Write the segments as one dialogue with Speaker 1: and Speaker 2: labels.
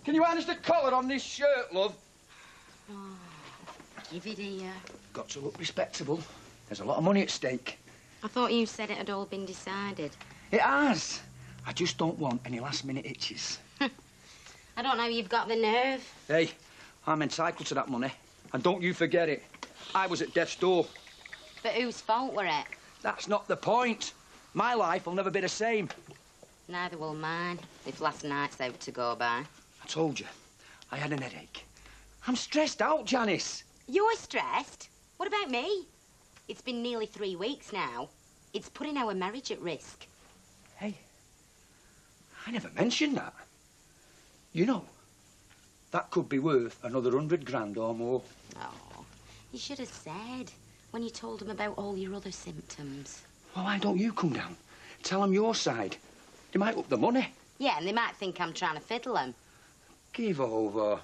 Speaker 1: Can you harness the collar on this shirt, love?
Speaker 2: Oh, give it here.
Speaker 1: Got to look respectable. There's a lot of money at stake.
Speaker 2: I thought you said it had all been decided.
Speaker 1: It has. I just don't want any last-minute itches.
Speaker 2: I don't know you've got the nerve.
Speaker 1: Hey, I'm entitled to that money. And don't you forget it. I was at death's door.
Speaker 2: But whose fault were it?
Speaker 1: That's not the point. My life will never be the same.
Speaker 2: Neither will mine, if last night's out to go by.
Speaker 1: I told you, I had an headache. I'm stressed out, Janice.
Speaker 2: You're stressed? What about me? It's been nearly 3 weeks now. It's putting our marriage at risk.
Speaker 1: Hey, I never mentioned that. You know, that could be worth another 100 grand or more.
Speaker 2: Oh, you should have said when you told him about all your other symptoms.
Speaker 1: Well, why don't you come down? Tell them your side. They might up the money.
Speaker 2: Yeah, and they might think I'm trying to fiddle them.
Speaker 1: Give over.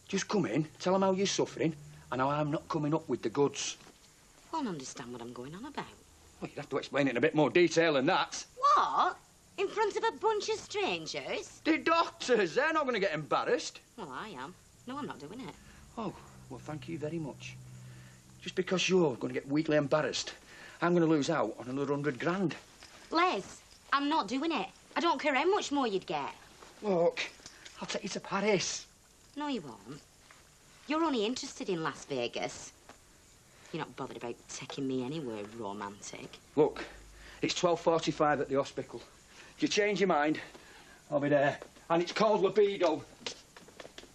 Speaker 1: Just come in, tell them how you're suffering, and how I'm not coming up with the goods.
Speaker 2: I don't understand what I'm going on about.
Speaker 1: Well, you'd have to explain it in a bit more detail than that.
Speaker 2: What? In front of a bunch of strangers?
Speaker 1: The doctors, they're not going to get embarrassed.
Speaker 2: Well, I am. No, I'm not doing it.
Speaker 1: Oh, well, thank you very much. Just because you're going to get weakly embarrassed, I'm going to lose out on another 100 grand.
Speaker 2: Les, I'm not doing it. I don't care how much more you'd get.
Speaker 1: Look, I'll take you to Paris.
Speaker 2: No, you won't. You're only interested in Las Vegas. You're not bothered about taking me anywhere romantic.
Speaker 1: Look, it's 12:45 at the hospital. If you change your mind, I'll be there. And it's called libido.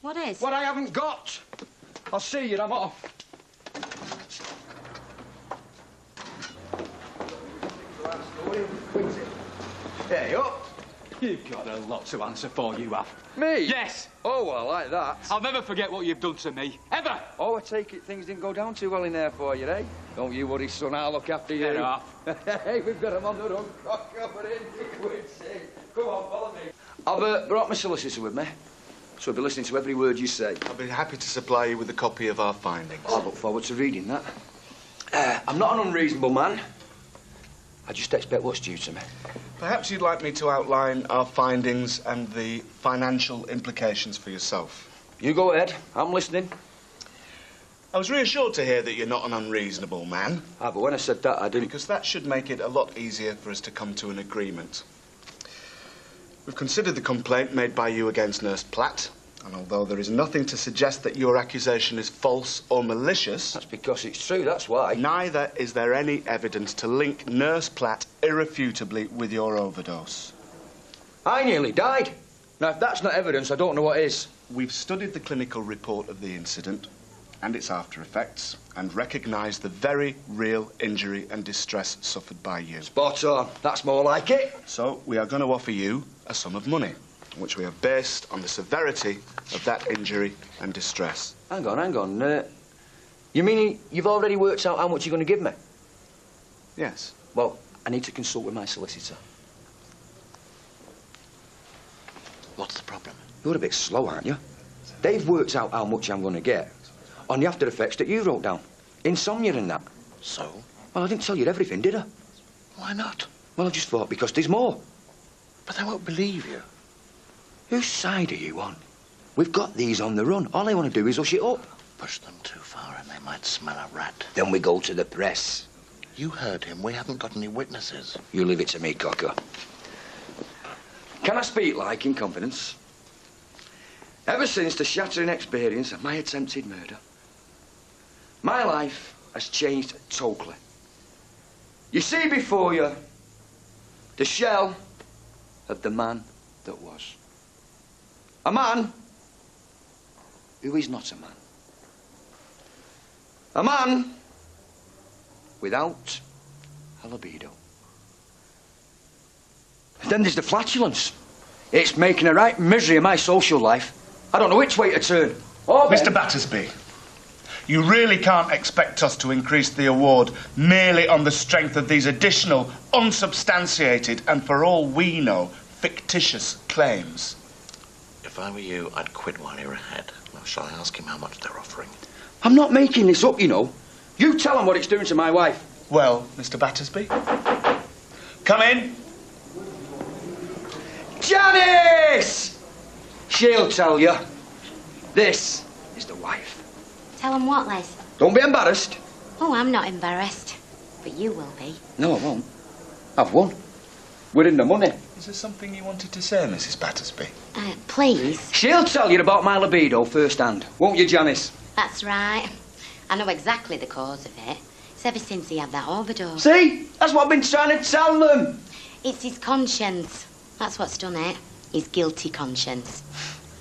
Speaker 2: What is?
Speaker 1: What I haven't got. I'll see you, I'm off. Hey, up.
Speaker 3: You've got a lot to answer for, you have.
Speaker 1: Me?
Speaker 3: Yes.
Speaker 1: Oh, well, I like that.
Speaker 3: I'll never forget what you've done to me. Ever.
Speaker 1: Oh, I take it things didn't go down too well in there for you, eh? Don't you worry, son, I'll look after you.
Speaker 3: Get off.
Speaker 1: Hey, we've got him on the run. Cover in, Come on, follow me. I've brought my solicitor with me, so I'll be listening to every word you say.
Speaker 4: I'll be happy to supply you with a copy of our findings.
Speaker 1: I look forward to reading that. I'm not an unreasonable man. I just expect what's due to me.
Speaker 4: Perhaps you'd like me to outline our findings and the financial implications for yourself.
Speaker 1: You go ahead. I'm listening.
Speaker 4: I was reassured to hear that you're not an unreasonable man.
Speaker 1: Ah, but when I said that, I didn't...
Speaker 4: Because that should make it a lot easier for us to come to an agreement. We've considered the complaint made by you against Nurse Platt, and although there is nothing to suggest that your accusation is false or malicious...
Speaker 1: That's because it's true, that's why.
Speaker 4: Neither is there any evidence to link Nurse Platt irrefutably with your overdose.
Speaker 1: I nearly died. Now, if that's not evidence, I don't know what is.
Speaker 4: We've studied the clinical report of the incident and its after effects and recognised the very real injury and distress suffered by you.
Speaker 1: Spot on. That's more like it.
Speaker 4: So we are going to offer you a sum of money, which we have based on the severity of that injury and distress.
Speaker 1: Hang on. You mean you've already worked out how much you're going to give me?
Speaker 4: Yes.
Speaker 1: Well, I need to consult with my solicitor.
Speaker 5: What's the problem?
Speaker 1: You're a bit slow, aren't you? They've worked out how much I'm going to get on the after effects that you wrote down. Insomnia and that.
Speaker 5: So?
Speaker 1: Well, I didn't tell you everything, did I?
Speaker 5: Why not?
Speaker 1: Well, I just thought because there's more.
Speaker 5: But they won't believe you.
Speaker 1: Whose side are you on? We've got these on the run. All they want to do is hush it up.
Speaker 5: Push them too far and they might smell a rat.
Speaker 1: Then we go to the press.
Speaker 5: You heard him. We haven't got any witnesses.
Speaker 1: You leave it to me, Cocker. Can I speak like in confidence? Ever since the shattering experience of my attempted murder, my life has changed totally. You see before you the shell of the man that was. A man who is not a man. A man without a libido. Then there's the flatulence. It's making a right misery of my social life. I don't know which way to turn. Oh,
Speaker 4: Mr. Battersby, you really can't expect us to increase the award merely on the strength of these additional, unsubstantiated, and for all we know, fictitious claims.
Speaker 5: If I were you, I'd quit while you're ahead. Now, shall I ask him how much they're offering?
Speaker 1: I'm not making this up, you know. You tell him what it's doing to my wife.
Speaker 4: Well, Mr. Battersby, come in.
Speaker 1: Janice! She'll tell you. This is the wife.
Speaker 2: Tell them what, Les?
Speaker 1: Don't be embarrassed.
Speaker 2: Oh, I'm not embarrassed. But you will be.
Speaker 1: No, I won't. I've won. We're in the money.
Speaker 4: Is there something you wanted to say, Mrs. Battersby?
Speaker 2: Please.
Speaker 1: She'll tell you about my libido firsthand, won't you, Janice?
Speaker 2: That's right. I know exactly the cause of it. It's ever since he had that overdose.
Speaker 1: See? That's what I've been trying to tell them.
Speaker 2: It's his conscience. That's what's done it. His guilty conscience.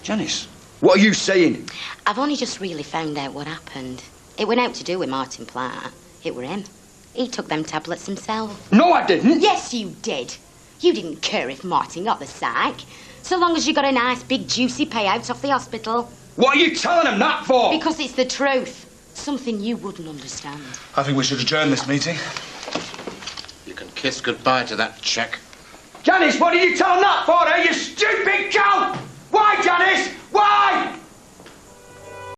Speaker 1: Janice, what are you saying?
Speaker 2: I've only just really found out what happened. It went out to do with Martin Platt. It were him. He took them tablets himself.
Speaker 1: No, I didn't.
Speaker 2: Yes, you did. You didn't care if Martin got the sack. So long as you got a nice, big, juicy payout off the hospital.
Speaker 1: What are you telling them that for?
Speaker 2: Because it's the truth. Something you wouldn't understand.
Speaker 4: I think we should adjourn this meeting.
Speaker 5: You can kiss goodbye to that cheque.
Speaker 1: Janice, what did you tell them that for, eh, you stupid cow? Why, Janice? Why?